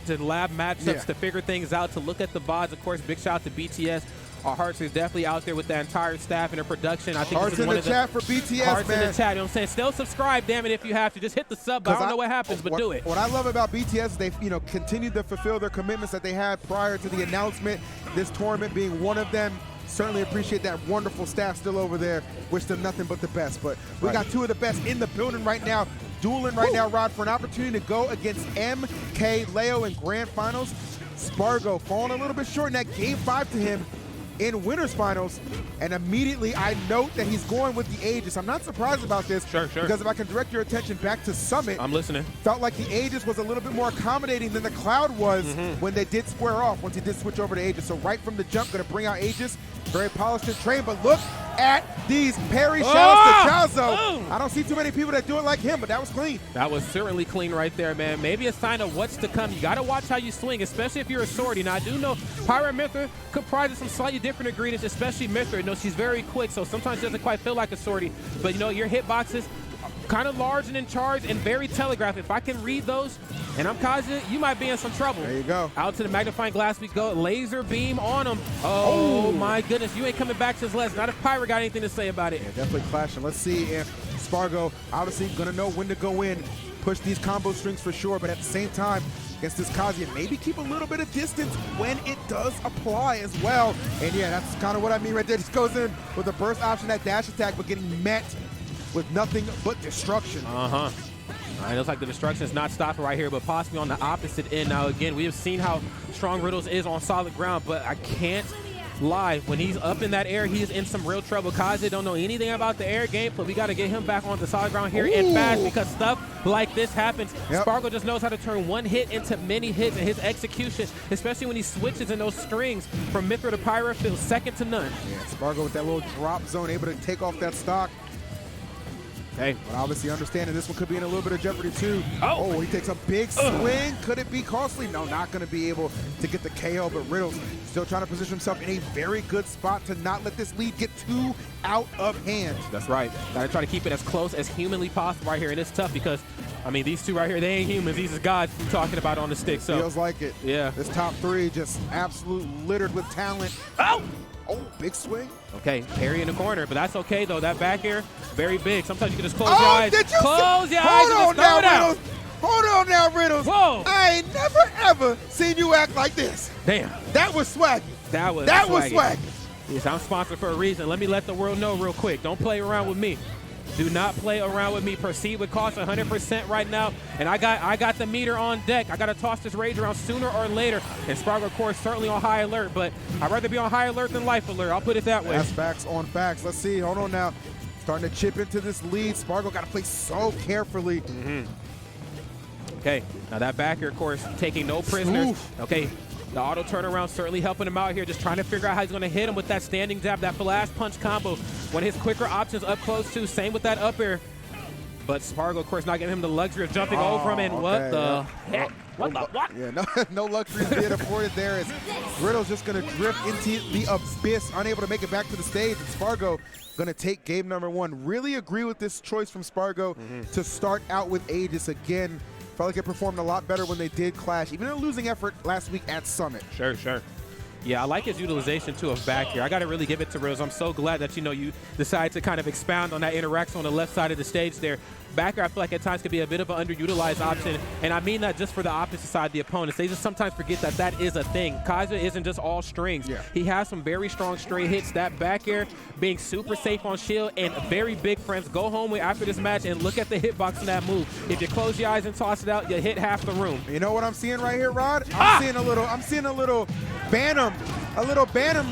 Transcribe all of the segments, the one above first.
to lab matchups, to figure things out, to look at the VODs. Of course, big shout out to BTS. Our hearts is definitely out there with the entire staff and their production. I think hearts in the chat for BTS, hearts man. in the chat, you know what I'm saying? Still subscribe, damn it, if you have to. Just hit the sub. I don't know what happens, but do it. What I love about BTS is they've continued to fulfill their commitments that they had prior to the announcement. This tournament being one of them. Certainly appreciate that wonderful staff still over there. Wish them nothing but the best. But we got two of the best in the building right now, dueling right now, Rod, for an opportunity to go against MK Leo in grand finals. Sparg0 falling a little bit short in that game 5 to him in winners finals, and immediately I note that he's going with the Aegis. I'm not surprised about this, because if I can direct your attention back to Summit, I'm listening. Felt like the Aegis was a little bit more accommodating than the Cloud was when they did square off, once he did switch over to Aegis. So right from the jump, gonna bring out Aegis, very polished and trained, but look at these parry shouts to Chaozo. I don't see too many people that do it like him, but that was clean. That was certainly clean right there, man. Maybe a sign of what's to come. You got to watch how you swing, especially if you're a swordy. Now, I do know Pyra and Mythra comprises some slightly different ingredients, especially Mythra. You know, she's very quick, so sometimes she doesn't quite feel like a swordy. But, you know, your hitboxes kind of large and in charge and very telegraphed. If I can read those and I'm Kazuya, you might be in some trouble. There you go. Out to the magnifying glass we go. Laser beam on him. Oh, my goodness. You ain't coming back to his left. Not if Pyra got anything to say about it. Yeah, definitely clashing. Let's see if Sparg0 obviously going to know when to go in, push these combo strings for sure, but at the same time, against this Kazuya, maybe keep a little bit of distance when it does apply as well. And yeah, that's kind of what I mean right there. Just goes in with a burst option, that dash attack, but getting met with nothing but destruction. All right, looks like the destruction is not stopping right here, but possibly on the opposite end. Now, again, we have seen how strong Riddles is on solid ground, but I can't lie. When he's up in that air, he is in some real trouble. Kazuya don't know anything about the air game, but we got to get him back on the solid ground here and fast, because stuff like this happens. Sparg0 just knows how to turn one hit into many hits, and his execution, especially when he switches in those strings from Mythra to Pyra, feels second to none. Yeah, Sparg0 with that little drop zone, able to take off that stock. Hey, but obviously understanding this one could be in a little bit of jeopardy too. Oh, he takes a big swing. Could it be costly? No, not going to be able to get the KO, but Riddles still trying to position himself in a very good spot to not let this lead get too out of hand. That's right. Got to try to keep it as close as humanly possible right here, and it's tough because, I mean, these two right here, they ain't humans. These is gods we're talking about on the stick. So feels like it. Yeah. This top three just absolute littered with talent. Oh, big swing. Okay, parry in the corner, but that's okay, though. That back air, very big. Sometimes you can just close your eyes. Close your eyes and just throw it out. Hold on now, Riddles. Whoa. I ain't never, ever seen you act like this. Damn. That was swaggy. That was swaggy. Yes, I'm sponsored for a reason. Let me let the world know real quick. Don't play around with me. Do not play around with me. Proceed with caution 100% right now. And I got the meter on deck. I got to toss this rage around sooner or later. And Sparg0, of course, certainly on high alert, but I'd rather be on high alert than life alert. I'll put it that way. That's facts on facts. Let's see. Hold on now. Starting to chip into this lead. Sparg0 got to play so carefully. Okay, now that back here, of course, taking no prisoners. Okay, the auto turnaround certainly helping him out here, just trying to figure out how he's going to hit him with that standing jab, that flash punch combo. One of his quicker options up close too, same with that up air. But Sparg0, of course, not giving him the luxury of jumping over him, and what the heck? What the what? Yeah, no luxury being afforded there, as Riddles just going to drift into the abyss, unable to make it back to the stage, and Sparg0 going to take game number one. Really agree with this choice from Sparg0 to start out with Aegis again. Felt like it performed a lot better when they did clash, even in a losing effort last week at Summit. Sure. Yeah, I like his utilization, too, of back here. I got to really give it to Riddles. I'm so glad that, you decided to kind of expound on that interaction on the left side of the stage there. Back here, I feel like at times could be a bit of an underutilized option, and I mean that just for the opposite side of the opponents. They just sometimes forget that that is a thing. Kazuya isn't just all strings. He has some very strong straight hits. That back air being super safe on shield and very big, friends. Go home after this match and look at the hitbox in that move. If you close your eyes and toss it out, you hit half the room. You know what I'm seeing right here, Rod? I'm seeing a little Bantam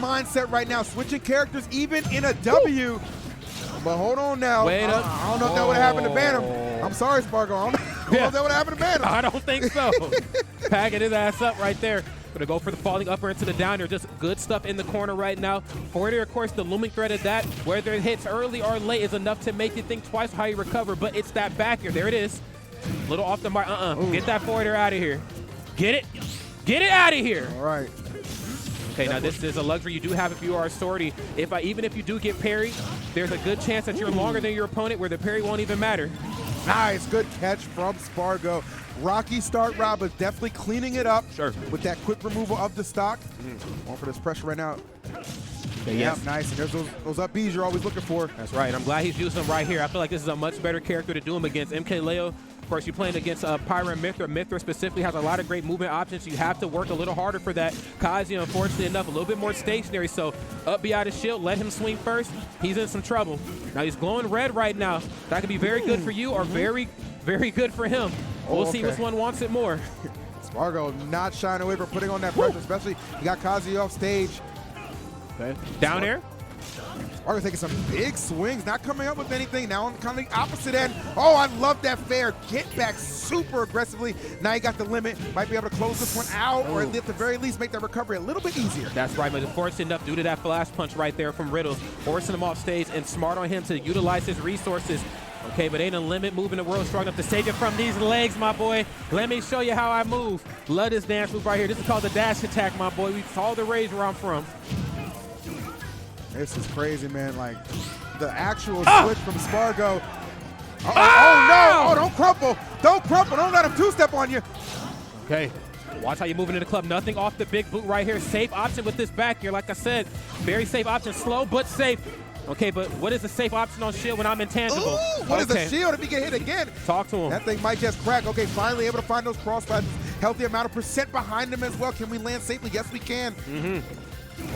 mindset right now, switching characters even in a W. But hold on now. Wait up. I don't know if that would have happened to Bantam. I'm sorry, Sparg0. I don't know if that would have happened to Bantam. I don't think so. Packing his ass up right there. Gonna go for the falling upper into the downer. Just good stuff in the corner right now. Forward air, of course, the looming threat of that, whether it hits early or late, is enough to make you think twice how you recover. But it's that back air. There it is. A little off the mark. Get that forward air out of here. Get it. Get it out of here. All right. Okay, now this is a luxury you do have if you are a swordy. Even if you do get parried, there's a good chance that you're longer than your opponent where the parry won't even matter. Nice, good catch from Sparg0. Rocky start, Rob, but definitely cleaning it up Sure. with that quick removal of the stock. Going for this pressure right now. Okay, Yeah, yes. nice. And there's those up Bs you're always looking for. That's right. I'm glad he's using them right here. I feel like this is a much better character to do him against. MK Leo, of course, you're playing against Pyra and Mythra. Mythra specifically has a lot of great movement options. You have to work a little harder for that. Kazuya, unfortunately enough, a little bit more stationary. So up behind his shield, let him swing first. He's in some trouble. Now he's glowing red right now. That could be very good for you or very, very good for him. We'll see which one wants it more. Sparg0 not shying away from putting on that pressure, especially you got Kazuya off stage. Okay. Down air. Sparg0 taking some big swings, not coming up with anything. Now on kind of the opposite end. Oh, I love that fair. Get back super aggressively. Now you got the limit. Might be able to close this one out, or at the very least make that recovery a little bit easier. That's right, but fortunate enough due to that flash punch right there from Riddles, forcing him off stage and smart on him to utilize his resources. Okay, but ain't a limit moving the world strong enough to save you from these legs, my boy. Let me show you how I move. Love this dance move right here. This is called the dash attack, my boy. We saw the rage where I'm from. This is crazy, man. Like, the actual switch from Sparg0. Oh, no! Oh, don't crumple! Don't crumple! Don't let him two-step on you! Okay, watch how you're moving in the club. Nothing off the big boot right here. Safe option with this back here. Like I said, very safe option. Slow, but safe. Okay, but what is the safe option on shield when I'm intangible? Ooh, what is the shield if he get hit again? Talk to him. That thing might just crack. Okay, finally able to find those crossfires. Healthy amount of percent behind him as well. Can we land safely? Yes, we can.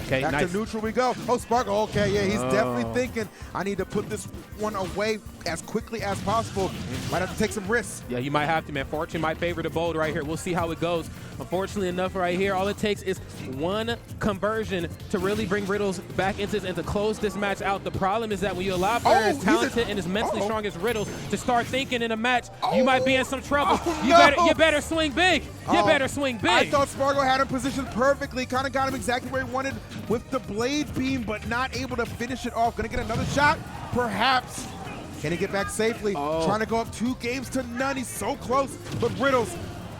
Okay, Back nice. to neutral we go. Oh, Sparg0, okay, yeah, he's definitely thinking, I need to put this one away as quickly as possible. Might have to take some risks. Yeah, you might have to, man. Fortune might favor the bold right here. We'll see how it goes. Unfortunately enough right here, all it takes is one conversion to really bring Riddles back into this and to close this match out. The problem is that when you allow players as talented and as mentally strong as Riddles to start thinking in a match, you might be in some trouble. You better swing big. You better swing big. I thought Sparg0 had him positioned perfectly. Kind of got him exactly where he wanted with the blade beam, but not able to finish it off. Gonna get another shot? Perhaps. Can he get back safely? Trying to go up 2-0. He's so close, but Riddles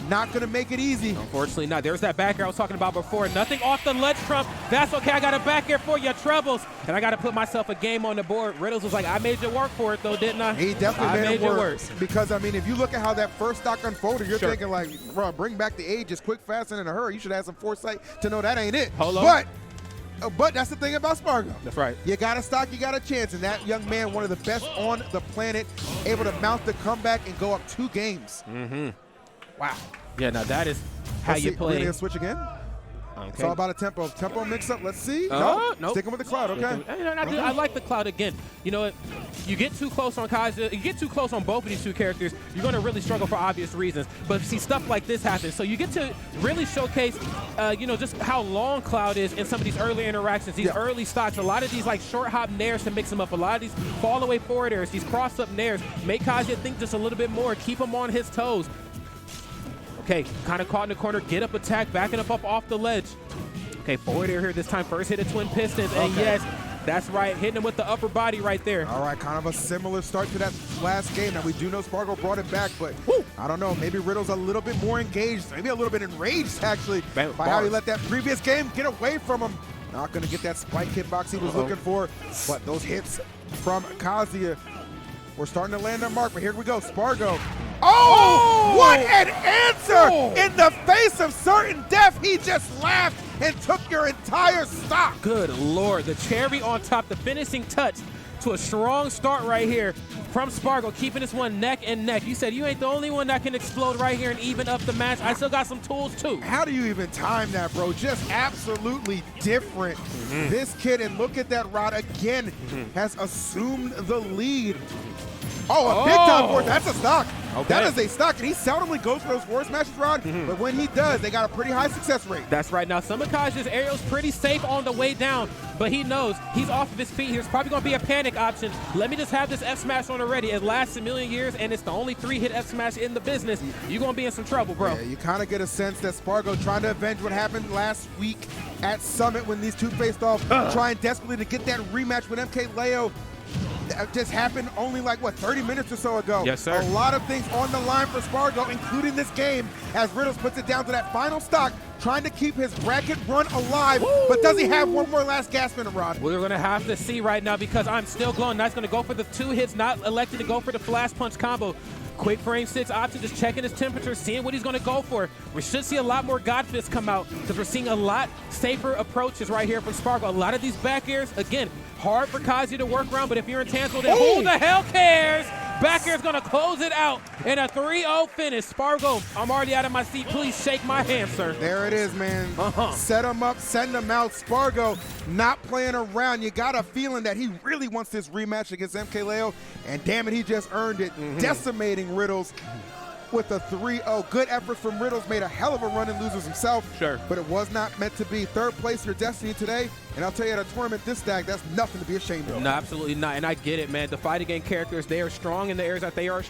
not gonna make it easy. Unfortunately not. There's that back air I was talking about before. Nothing off the ledge, Trump. That's okay. I got a back air for your troubles. And I got to put myself a game on the board. Riddles was like, I made you work for it, though, didn't I? He definitely made it work. Because, Because, I mean, if you look at how that first stock unfolded, you're thinking like, bro, bring back the age just quick, fast, and in a hurry. You should have some foresight to know that ain't it. Hold on. But that's the thing about Sparg0. That's right. You got a stock, you got a chance. And that young man, one of the best on the planet, able to mount the comeback and go up 2 games. Wow. Yeah, now that is how you play. We're gonna switch again? Okay. It's all about a tempo. Tempo mix up. Let's see. Nope. Sticking with the cloud. Okay. I like the cloud again. You know what? You get too close on Kazuya, you get too close on both of these two characters, you're going to really struggle for obvious reasons. But see, stuff like this happens. So you get to really showcase, you know, just how long cloud is in some of these early interactions, these early stocks. A lot of these like short hop nairs to mix them up. A lot of these fall away forward airs, these cross up nairs, make Kazuya think just a little bit more, keep him on his toes. Okay, kind of caught in the corner, get up attack, backing up off the ledge. Okay, forward air here this time. First hit of twin pistons, and yes, that's right, hitting him with the upper body right there. All right, kind of a similar start to that last game. Now, we do know Sparg0 brought it back, but I don't know, maybe Riddle's a little bit more engaged, maybe a little bit enraged, actually, by how he let that previous game get away from him. Not going to get that spike hitbox he was looking for, but those hits from Kazuya were starting to land their mark, but here we go, Sparg0. Oh, what an answer! In the face of certain death, he just laughed and took your entire stock. Good Lord, the cherry on top, the finishing touch to a strong start right here from Sparg0, keeping this one neck and neck. You said you ain't the only one that can explode right here and even up the match. I still got some tools too. How do you even time that, bro? Just absolutely different. This kid, and look at that rod again, has assumed the lead. Oh, a big time force. That's a stock. That is a stock, and he seldomly goes for those force matches, Rod, but when he does, they got a pretty high success rate. That's right. Now, some of Kazuya's aerial's pretty safe on the way down, but he knows he's off of his feet here. It's probably going to be a panic option. Let me just have this F smash on already. It lasts a million years, and it's the only 3-hit F smash in the business. You're going to be in some trouble, bro. Yeah, you kind of get a sense that Sparg0 trying to avenge what happened last week at Summit when these two faced off, trying desperately to get that rematch with MK Leo. That just happened only like, what, 30 minutes or so ago. Yes, sir. A lot of things on the line for Sparg0, including this game, as Riddles puts it down to that final stock, trying to keep his bracket run alive. But does he have one more last gasp in him, Rod? We're going to have to see right now because I'm still glowing. That's going to go for the 2 hits, not elected to go for the flash punch combo. Quick frame 6 option, just checking his temperature, seeing what he's going to go for. We should see a lot more God Fist come out because we're seeing a lot safer approaches right here from Sparg0. A lot of these back airs, again, hard for Kazuya to work around, but if you're intangible, then who the hell cares? Back air is going to close it out in a 3-0 finish. Sparg0, I'm already out of my seat. Please shake my hand, sir. There it is, man. Set him up, send him out. Sparg0 not playing around. You got a feeling that he really wants this rematch against MKLeo, and damn it, he just earned it. Decimating Riddles with a 3-0. Good effort from Riddles. Made a hell of a run and loses himself. Sure. But it was not meant to be. Third place, your destiny today. And I'll tell you, at a tournament this stack, that's nothing to be ashamed of. No, absolutely not. And I get it, man. The fighting game characters, they are strong in the areas that they are strong.